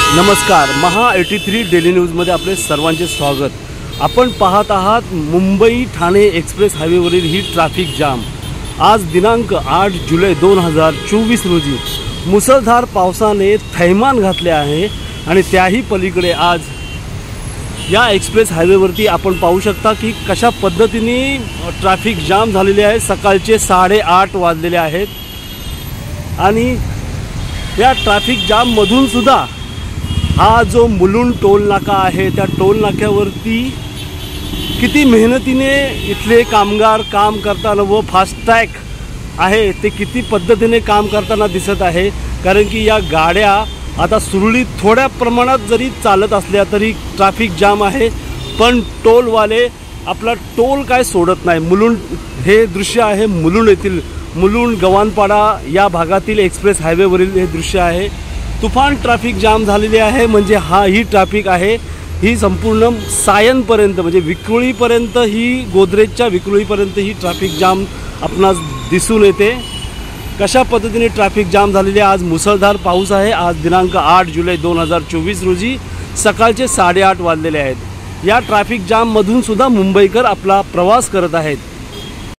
नमस्कार, महा 83 डेली न्यूजमध्ये आपले सर्वांचे स्वागत। आपण पाहत आहात मुंबई ठाणे एक्सप्रेस हायवेवरील ही ट्रॅफिक जाम। आज दिनांक 8 जुलै 2024 रोजी मुसळधार पावसाने थैमान घातले आहे आणि त्याही पलीकडे आज या एक्सप्रेस हायवेवरती आपण पाहू शकता की कशा पद्धतीने ट्रॅफिक जाम झालेले आहे। सकाळचे 8:30 वाजलेले आहेत आणि या ट्रॅफिक जाम मधून सुद्धा हा जो मुलुंड टोल नाका आहे त्या टोल नाक्यावरती किती मेहनतीने इथले कामगार काम करताना व फास्टॅग आहे ते किती पद्धतीने काम करताना दिसत आहे। कारण की या गाड्या आता सुरळीत थोड्या प्रमाणात जरी चालत असल्या तरी ट्रॅफिक जाम आहे, पण टोलवाले आपला टोल काय सोडत नाही। मुलुंड हे दृश्य आहे, मुलुंड येथील मुलुंड गव्हाणपाडा या भागातील एक्सप्रेस हायवेवरील हे दृश्य आहे। तुफान ट्रॅफिक जाम झालेली आहे, म्हणजे ही ट्रॅफिक आहे ही संपूर्ण सायनपर्यंत म्हणजे विक्रोळीपर्यंत, ही गोदरेजच्या विक्रोळीपर्यंत ही ट्रॅफिक जाम आपणास दिसून येते। कशा पद्धतीने ट्रॅफिक जाम झालेली आहे। आज मुसळधार पाऊस आहे। आज दिनांक 8 जुलै 2024 रोजी सकाळचे 8:30 वाजलेले आहेत। या ट्रॅफिक जाममधून सुद्धा मुंबईकर आपला प्रवास करत आहेत।